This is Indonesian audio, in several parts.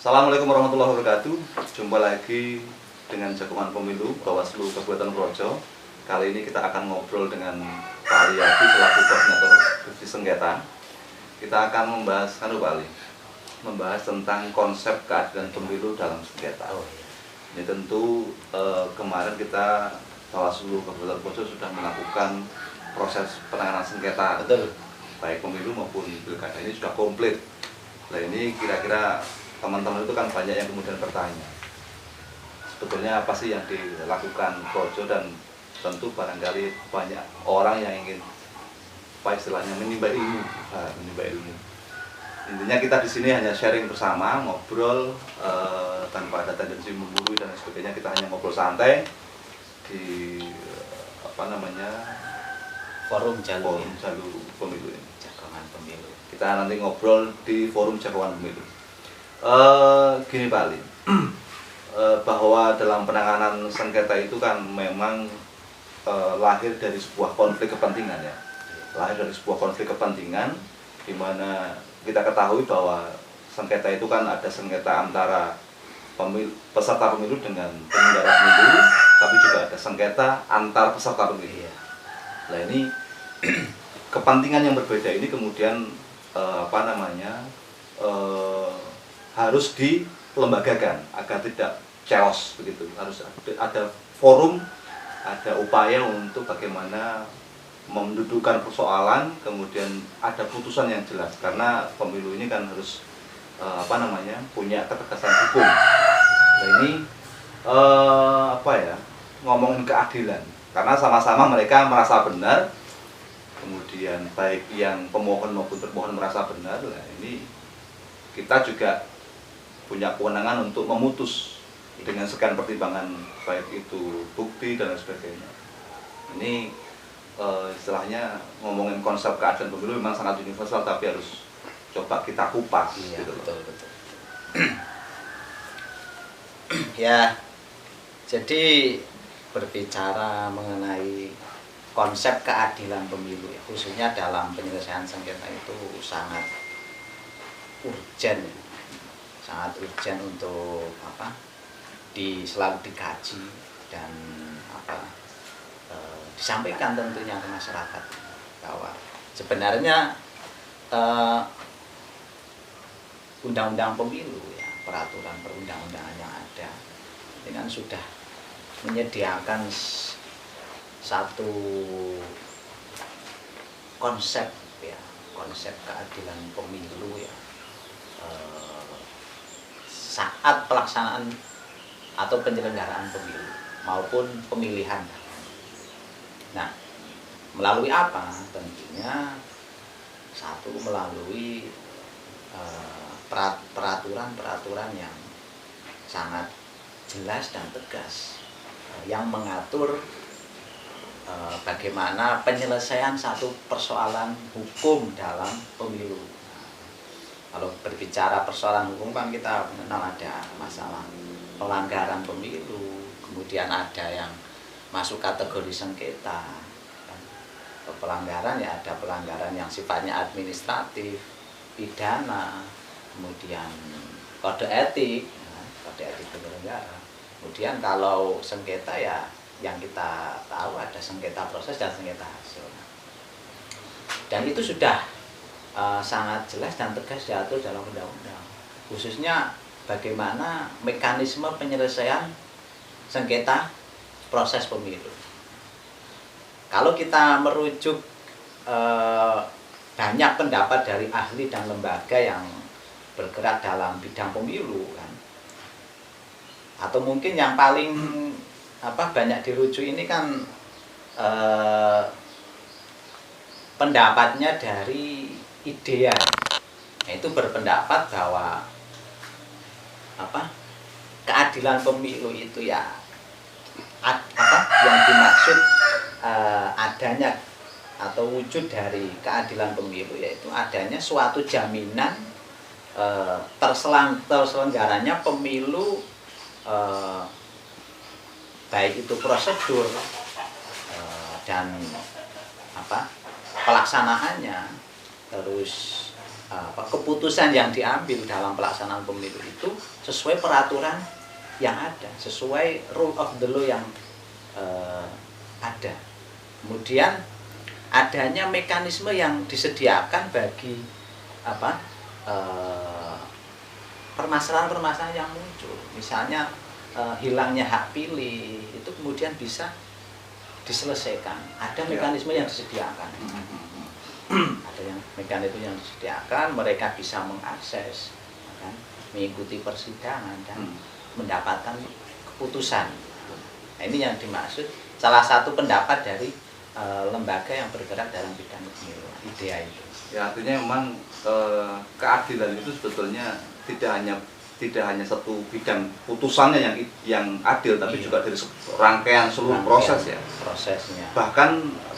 Assalamualaikum warahmatullahi wabarakatuh. Jumpa lagi dengan Jagoan Pemilu Bawaslu Kabupaten Projo. Kali ini kita akan ngobrol dengan Pak Aliyadi selaku koordinator divisi sengketa. Kita akan membahas membahas tentang konsep keadilan pemilu dalam sengketa. Ini tentu kemarin kita Bawaslu Kabupaten Projo sudah melakukan proses penanganan sengketa. Betul. Baik pemilu maupun pilkada ini sudah komplit. Nah ini kira-kira teman-teman itu kan banyak yang kemudian bertanya, sebetulnya apa sih yang dilakukan Projo, dan tentu barangkali banyak orang yang ingin apa istilahnya menimba ilmu. Intinya kita di sini hanya sharing bersama, ngobrol tanpa ada tendensi menggurui dan sebagainya. Kita hanya ngobrol santai di Forum jalur pemilu ini. Jagoan Pemilu. Kita nanti ngobrol di forum Jagoan Pemilu. Gini Pak Ali, bahwa dalam penanganan sengketa itu kan memang lahir dari sebuah konflik kepentingan ya. Lahir dari sebuah konflik kepentingan di mana kita ketahui bahwa sengketa itu kan ada sengketa antara peserta pemilu dengan penyelenggara pemilu, tapi juga ada sengketa antar peserta pemilu. Nah ini kepentingan yang berbeda ini kemudian harus dilembagakan agar tidak chaos begitu. Harus ada forum, ada upaya untuk bagaimana mendudukkan persoalan, kemudian ada putusan yang jelas, karena pemilu ini kan harus punya ketegasan hukum. Nah ini ngomongin keadilan, karena sama-sama mereka merasa benar, kemudian baik yang pemohon maupun termohon merasa benar. Nah ini kita juga punya kewenangan untuk memutus dengan sekian pertimbangan, baik itu bukti dan sebagainya. Ini istilahnya ngomongin konsep keadilan pemilu memang sangat universal, tapi harus coba kita kupas. Iya, gitu. Betul. Ya, jadi berbicara mengenai konsep keadilan pemilu ya, khususnya dalam penyelesaian sengketa itu sangat urgen untuk selalu dikaji dan disampaikan tentunya ke masyarakat bahwa sebenarnya undang-undang pemilu ya, peraturan perundang-undangan yang ada ini kan sudah menyediakan satu konsep keadilan pemilu ya, saat pelaksanaan atau penyelenggaraan pemilu maupun pemilihan. Nah, melalui apa? Tentunya satu melalui peraturan yang sangat jelas dan tegas yang mengatur bagaimana penyelesaian satu persoalan hukum dalam pemilu. Kalau berbicara persoalan hukum kan kita mengenal ada masalah pelanggaran pemilu, kemudian ada yang masuk kategori sengketa. Pelanggaran ya ada pelanggaran yang sifatnya administratif, pidana, kemudian kode etik penyelenggara. Kemudian kalau sengketa ya yang kita tahu ada sengketa proses dan sengketa hasil. Dan itu sudah sangat jelas dan tegas diatur dalam undang-undang, khususnya bagaimana mekanisme penyelesaian sengketa proses pemilu. Kalau kita merujuk banyak pendapat dari ahli dan lembaga yang bergerak dalam bidang pemilu kan, atau mungkin yang paling banyak dirujuk ini kan pendapatnya dari IDEA, itu berpendapat bahwa keadilan pemilu itu ya yang dimaksud adanya atau wujud dari keadilan pemilu yaitu adanya suatu jaminan terselenggaranya pemilu, baik itu prosedur dan pelaksanaannya, terus keputusan yang diambil dalam pelaksanaan pemilu itu sesuai peraturan yang ada, sesuai rule of the law yang ada. Kemudian adanya mekanisme yang disediakan bagi permasalahan-permasalahan yang muncul, misalnya hilangnya hak pilih itu kemudian bisa diselesaikan. Ada mekanisme yang disediakan. Ada mekanisme yang disediakan, mereka bisa mengakses, kan, mengikuti persidangan dan mendapatkan keputusan. Nah, ini yang dimaksud salah satu pendapat dari lembaga yang bergerak dalam bidang pemilu, IDEA itu. Ya, artinya memang keadilan itu sebetulnya tidak hanya satu bidang putusannya yang adil, tapi juga dari rangkaian seluruh proses ya. Prosesnya. Bahkan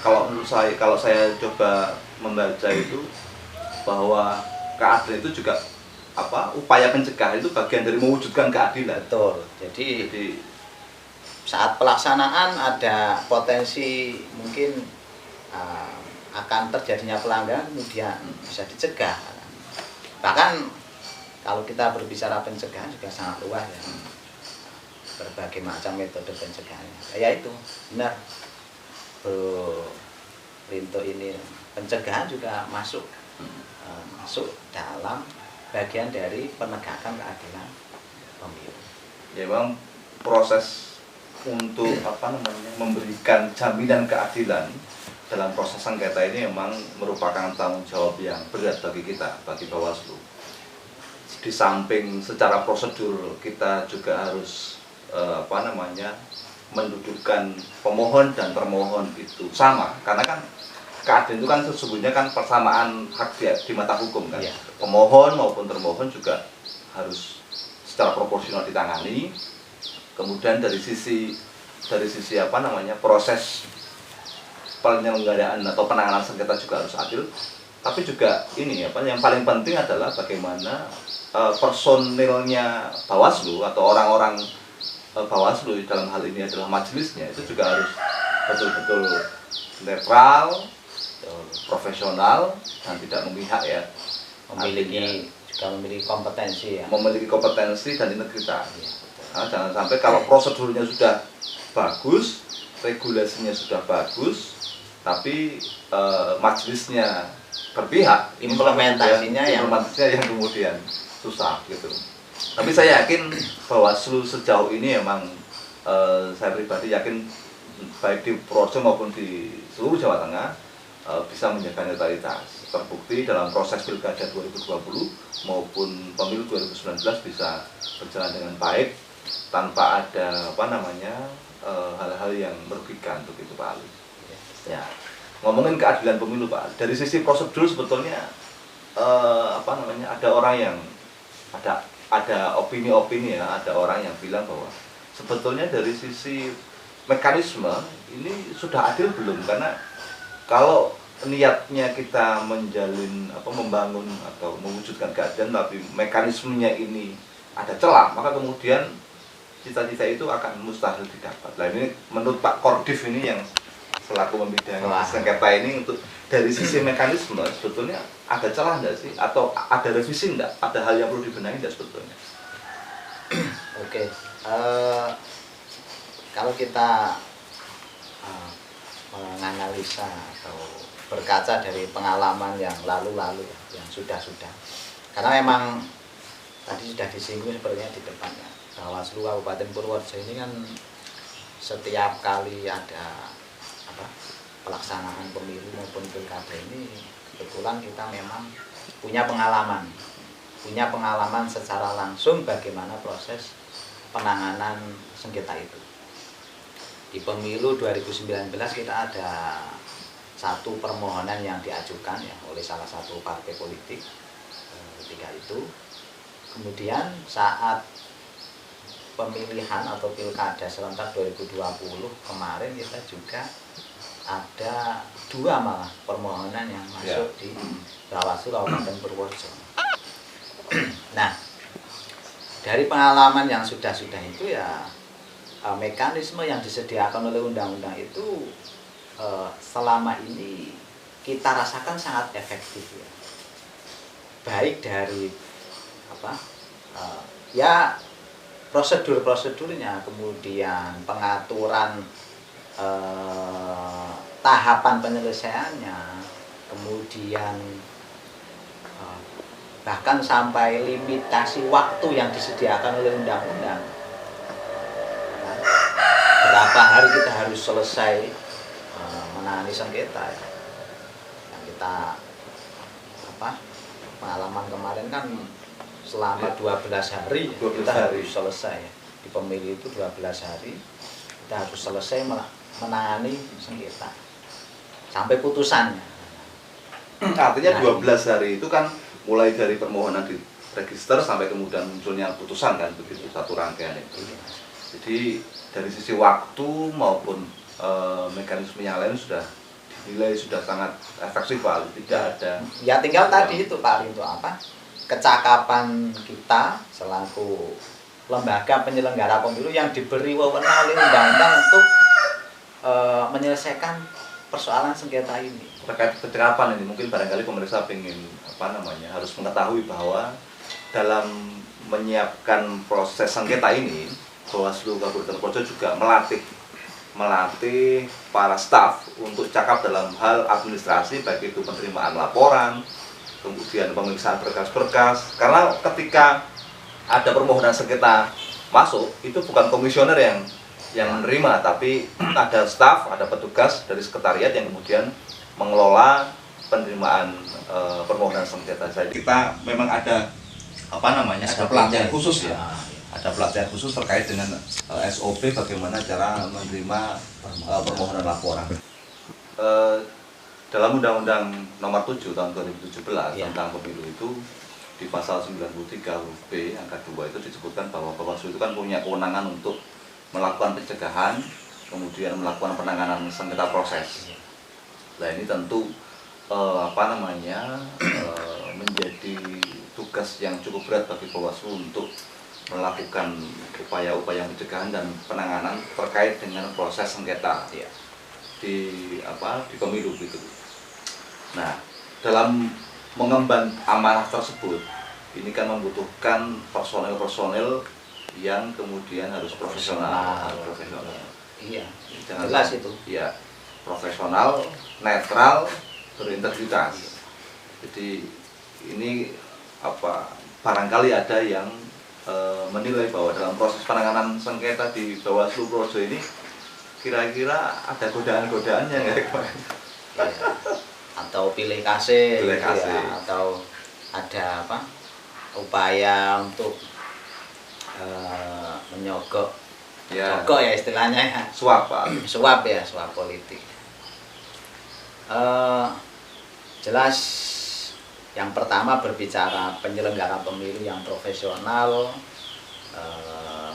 kalau menurut saya, kalau saya coba membaca itu bahwa keadilan itu juga upaya pencegahan itu bagian dari mewujudkan keadilan. Betul. Jadi saat pelaksanaan ada potensi mungkin akan terjadinya pelanggaran, kemudian bisa dicegah. Bahkan kalau kita berbicara pencegahan juga sangat luas ya, berbagai macam metode pencegahan. Ya itu benar, Bro Rinto, ini pencegahan juga masuk dalam bagian dari penegakan keadilan pemilu. Ya memang proses untuk memberikan jaminan keadilan dalam proses sengketa ini memang merupakan tanggung jawab yang berat bagi kita, bagi Bawaslu. Di samping secara prosedur kita juga harus mendudukkan pemohon dan termohon itu sama, karena kan keadilan itu kan sesungguhnya kan persamaan hak di mata hukum kan. Ya. Pemohon maupun termohon juga harus secara proporsional ditangani. Kemudian dari sisi proses penyelenggaraan atau penanganan sengketa juga harus adil. Tapi juga ini yang paling penting adalah bagaimana personilnya Bawaslu atau orang-orang Bawaslu dalam hal ini adalah majelisnya itu juga harus betul-betul netral, profesional dan tidak memihak ya. Memiliki kompetensi ya. Memiliki kompetensi dan integritas. Nah, jangan sampai kalau prosedurnya sudah bagus, regulasinya sudah bagus, tapi majelisnya berpihak, implementasinya yang kemudian susah gitu. Tapi saya yakin Bawaslu sejauh ini memang saya pribadi yakin baik di Purworejo maupun di seluruh Jawa Tengah bisa menjaga netralitas. Terbukti dalam proses Pilkada 2020 maupun Pemilu 2019 bisa berjalan dengan baik tanpa ada hal-hal yang merugikan begitu Pak Ali. Ya. Ngomongin keadilan pemilu Pak, dari sisi prosedur sebetulnya ada orang yang ada opini-opini ya, ada orang yang bilang bahwa sebetulnya dari sisi mekanisme ini sudah adil belum, karena kalau niatnya kita membangun atau mewujudkan keadilan tapi mekanismenya ini ada celah, maka kemudian cita-cita itu akan mustahil didapat. Nah ini menurut Pak Kordif ini yang selaku membidangi sengketa ini, untuk dari sisi mekanisme sebetulnya ada celah enggak sih, atau ada revisi enggak, ada hal yang perlu dibenahi enggak sebetulnya? Oke, kalau kita menganalisa atau berkaca dari pengalaman yang lalu-lalu, yang sudah-sudah, karena memang tadi sudah disinggung sepertinya di depannya, Bawaslu Kabupaten Purworejo ini kan setiap kali ada pelaksanaan pemilu maupun pilkada ini, kebetulan kita memang punya pengalaman secara langsung bagaimana proses penanganan sengketa itu. Di pemilu 2019 kita ada satu permohonan yang diajukan ya oleh salah satu partai politik ketika itu. Kemudian saat pemilihan atau pilkada serentak 2020 kemarin kita juga ada dua malah permohonan yang masuk di Bawaslu Kabupaten Purworejo. Nah, dari pengalaman yang sudah-sudah itu ya mekanisme yang disediakan oleh undang-undang itu selama ini kita rasakan sangat efektif ya. baik dari apa ya prosedurnya, kemudian pengaturan tahapan penyelesaiannya, kemudian bahkan sampai limitasi waktu yang disediakan oleh undang-undang. Berapa hari kita harus selesai menangani sengketa ya. Yang kita pengalaman kemarin kan selama 12 hari 12 kita hari. harus selesai ya. Di pemilu itu 12 hari kita harus selesai menangani sengketa sampai putusannya. Artinya 12 hari itu kan mulai dari permohonan di register sampai kemudian munculnya putusan kan, begitu satu rangkaian itu. Jadi dari sisi waktu maupun mekanisme yang lain sudah dinilai sudah sangat efektif Pak, tidak ada. Ya tinggal tadi itu Pak Rinto kecakapan kita selaku lembaga penyelenggara pemilu yang diberi wewenang oleh undang-undang untuk menyelesaikan persoalan sengketa ini. Terkait kecakapan ini mungkin barangkali pemerintah ingin harus mengetahui bahwa dalam menyiapkan proses sengketa ini Bawaslu Kabupaten Projo juga melatih para staf untuk cakap dalam hal administrasi, baik itu penerimaan laporan, kemudian pemeriksaan berkas-berkas. Karena ketika ada permohonan sengketa masuk, itu bukan komisioner yang menerima, tapi ada staf, ada petugas dari sekretariat yang kemudian mengelola penerimaan permohonan sengketa. Jadi kita memang ada ada pelatihan khusus ya. Ada pelatihan khusus terkait dengan SOP bagaimana cara menerima permohonan laporan. Dalam Undang-Undang Nomor 7 Tahun 2017 tentang pemilu itu di pasal 93 huruf B angka 2 itu disebutkan bahwa Bawaslu itu kan punya kewenangan untuk melakukan pencegahan, kemudian melakukan penanganan sengketa proses. Nah ini tentu menjadi tugas yang cukup berat bagi Bawaslu untuk melakukan upaya-upaya pencegahan dan penanganan terkait dengan proses sengketa di pemilu gitu. Nah, dalam mengemban amanah tersebut, ini kan membutuhkan personel-personel yang kemudian harus profesional. Iya, jelas itu. Ya, profesional, netral, berintegritas. Jadi ini barangkali ada yang menilai bahwa dalam proses penanganan sengketa di Bawaslu Projo ini kira-kira ada godaan-godaannya nggak? Ya. Atau pilih kasih, Ya, atau ada upaya untuk menyogok, nyogok ya istilahnya ya. Suap Pak. Suap politik. Jelas yang pertama berbicara penyelenggara pemilu yang profesional,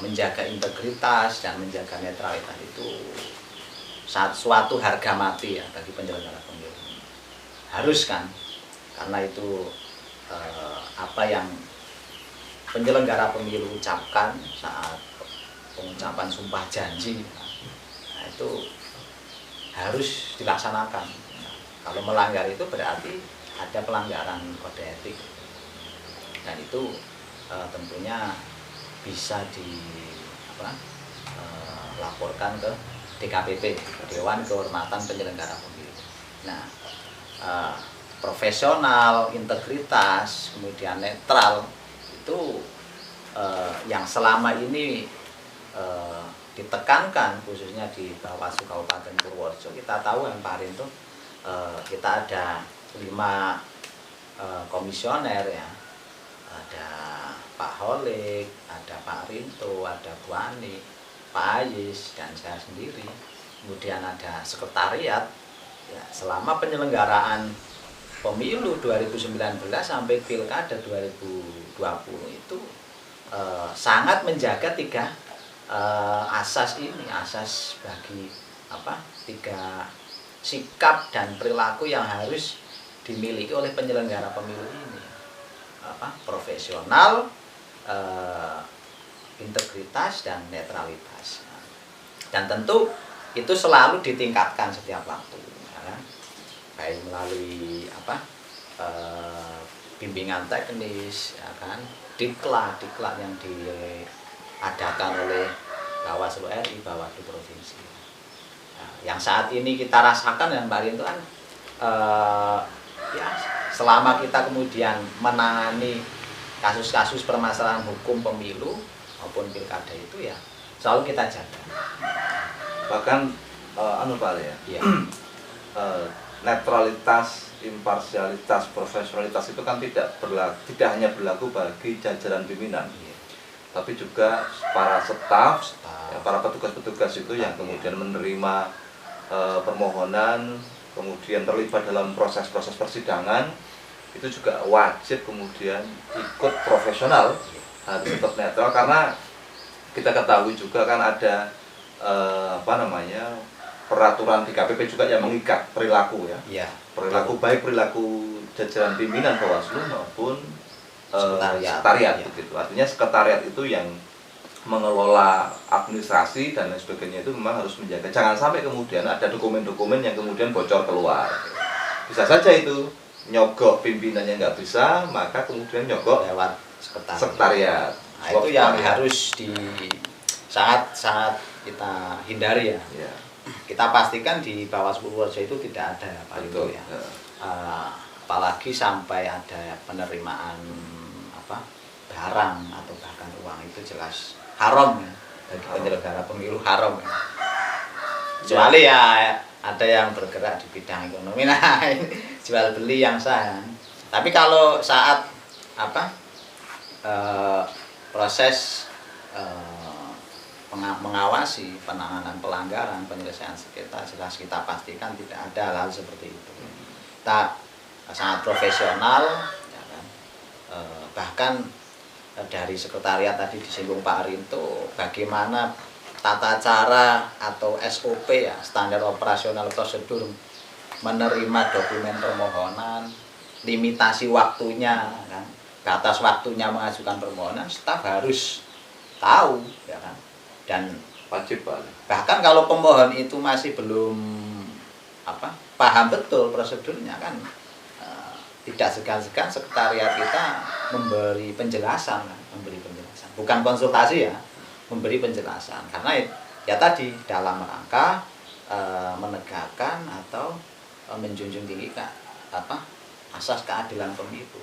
menjaga integritas dan menjaga netralitas itu suatu harga mati ya bagi penyelenggara pemilu. Harus kan, karena itu apa yang penyelenggara pemilu ucapkan saat pengucapan sumpah janji, nah, itu harus dilaksanakan. Nah, kalau melanggar itu berarti ada pelanggaran kode etik, dan itu tentunya bisa dilaporkan ke DKPP, Dewan Kehormatan Penyelenggara Pemilu. Nah, profesional, integritas, kemudian netral itu yang selama ini ditekankan khususnya di Bawaslu Kabupaten Purworejo. Kita tahu yang Pak Rinto, kita ada 5 komisioner ya, ada Pak Holik, ada Pak Rinto, ada Bu Ani, Pak Ayis, dan saya sendiri. Kemudian ada sekretariat. Ya, selama penyelenggaraan pemilu 2019 sampai pilkada 2020 itu sangat menjaga 3 asas ini, asas bagi 3 sikap dan perilaku yang harus dimiliki oleh penyelenggara pemilu ini, profesional, integritas dan netralitas. Dan tentu itu selalu ditingkatkan setiap waktu, ya kan? Baik melalui bimbingan teknis, ya kan, diklat yang diadakan oleh Bawaslu RI, Bawaslu Provinsi. Nah, yang saat ini kita rasakan dan Mbak Rin itu kan ya selama kita kemudian menangani kasus-kasus permasalahan hukum pemilu maupun pilkada itu ya selalu kita jaga. Bahkan Pak Ali ya, Iya. netralitas, imparsialitas, profesionalitas itu kan tidak hanya berlaku bagi jajaran pimpinan, tapi juga para staf, ya, para petugas-petugas itu yang kemudian menerima permohonan, kemudian terlibat dalam proses-proses persidangan, itu juga wajib kemudian ikut profesional, harus tetap netral, karena kita ketahui juga kan ada peraturan di KPP juga yang mengikat perilaku ya. Iya. Perilaku baik perilaku jajaran pimpinan Bawaslu maupun sekretariat begitu. Artinya sekretariat itu yang mengelola administrasi dan lain sebagainya itu memang harus menjaga. Jangan sampai kemudian ada dokumen-dokumen yang kemudian bocor keluar. Bisa saja itu nyogok pimpinannya nggak bisa, maka kemudian nyogok lewat sekretariat. Nah, itu yang harus sangat kita hindari ya. Ya. Kita pastikan di Bawaslu Purworejo itu tidak ada itu ya. Apalagi sampai ada penerimaan barang atau bahkan uang, itu jelas haram ya bagi penyelenggara pemilu, haram ya. Kecuali ya ada yang bergerak di bidang ekonomi, nah jual beli yang sah. Tapi kalau saat proses mengawasi penanganan pelanggaran, penyelesaian sengketa, jelas kita pastikan tidak ada hal seperti itu. Kita sangat profesional, ya kan? Bahkan dari sekretariat tadi disinggung Pak Rinto, bagaimana tata cara atau SOP ya, standar operasional prosedur menerima dokumen permohonan, limitasi waktunya, kan? Batas waktunya mengajukan permohonan, staf harus tahu, ya kan? Dan wajib Pak. Bahkan kalau pemohon itu masih belum paham betul prosedurnya kan, tidak segan-segan sekretariat kita memberi penjelasan, bukan konsultasi ya, memberi penjelasan, karena ya tadi dalam rangka menegakkan atau menjunjung tinggi asas keadilan pemilu.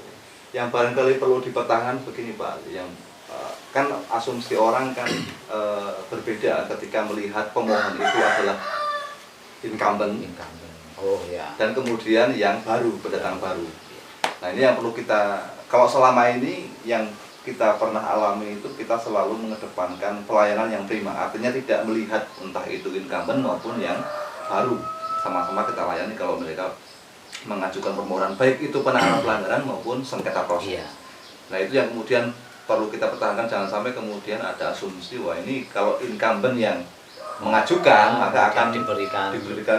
Yang barangkali perlu dipertahankan begini Pak, yang kan asumsi orang kan berbeda ketika melihat pemohon itu adalah incumbent. Oh ya. Dan kemudian yang baru, pendatang baru. Nah ini yang perlu kita, kalau selama ini yang kita pernah alami itu kita selalu mengedepankan pelayanan yang prima, artinya tidak melihat entah itu incumbent maupun yang baru, sama-sama kita layani kalau mereka mengajukan permohonan, baik itu penanganan pelanggaran maupun sengketa proses. Iya. Nah itu yang kemudian perlu kita pertahankan, jangan sampai kemudian ada asumsi wah ini kalau incumbent yang mengajukan maka akan diberikan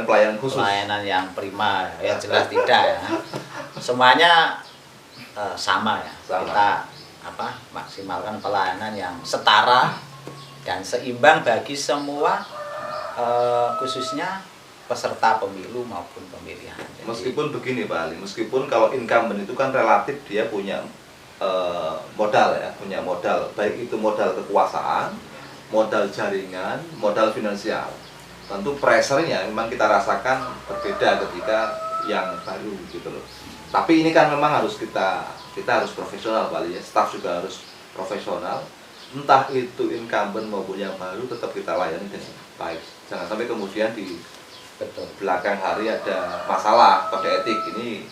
pelayanan khusus, pelayanan yang prima. Ya jelas tidak ya. Semuanya sama ya. Kita maksimalkan pelayanan yang setara dan seimbang bagi semua, khususnya peserta pemilu maupun pemilihan. Meskipun begini Pak Ali, meskipun kalau incumbent itu kan relatif dia punya modal ya, punya modal, baik itu modal kekuasaan, modal jaringan, modal finansial. Tentu pressure-nya memang kita rasakan berbeda ketika yang baru gitu loh. Tapi ini kan memang harus kita harus profesional Pak Ali ya, staf juga harus profesional. Entah itu incumbent maupun yang baru tetap kita layani dengan baik. Jangan sampai kemudian di belakang hari ada masalah kode etik, ini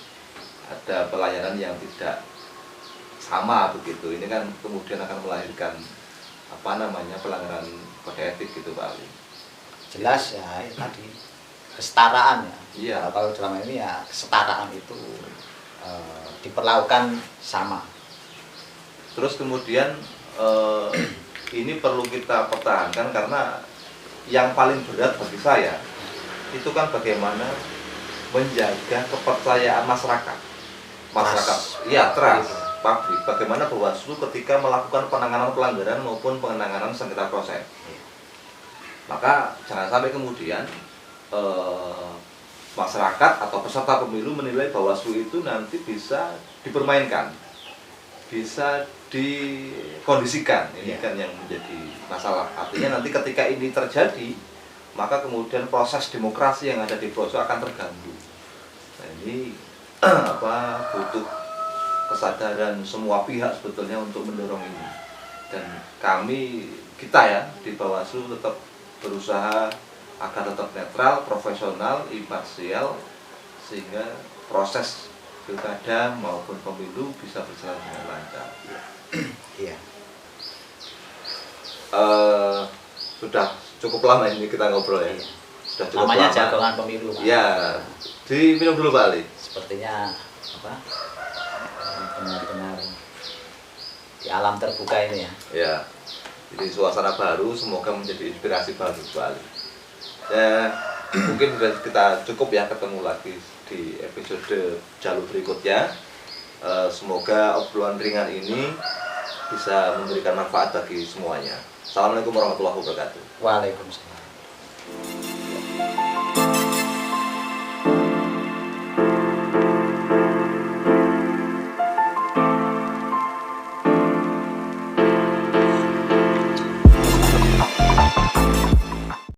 ada pelayanan yang tidak sama begitu. Ini kan kemudian akan melahirkan pelanggaran kode etik gitu Pak Ali. Jelas ya, tadi kesetaraan ya. Iya. Kalau dalam ini ya kesetaraan itu diperlakukan sama. Terus kemudian ini perlu kita pertahankan karena yang paling berat bagi saya itu kan bagaimana menjaga kepercayaan masyarakat. Iya, trust publik. Bagaimana Bawaslu ketika melakukan penanganan pelanggaran maupun penanganan sengketa proses. Maka jangan sampai kemudian masyarakat atau peserta pemilu menilai Bawaslu itu nanti bisa dipermainkan, bisa dikondisikan. Ini kan yang menjadi masalah. Artinya nanti ketika ini terjadi, maka kemudian proses demokrasi yang ada di Bawaslu akan terganggu. Nah, ini butuh kesadaran semua pihak sebetulnya untuk mendorong ini. Dan kita ya di Bawaslu tetap berusaha agar tetap netral, profesional, imparsial, sehingga proses pilkada maupun pemilu bisa berjalan dengan lancar. Iya. Sudah cukup lama ini kita ngobrol ya. Iya. Sudah cukup Namanya lama. jagongan pemilu, Pak. Ya, diminum dulu Pak Ali. Sepertinya benar-benar di alam terbuka ini ya. Ya, jadi suasana baru, semoga menjadi inspirasi baru Pak Ali. Ya, mungkin kita cukup ya, ketemu lagi di episode jalur berikutnya. Semoga obrolan ringan ini bisa memberikan manfaat bagi semuanya. Assalamualaikum warahmatullahi wabarakatuh. Waalaikumsalam.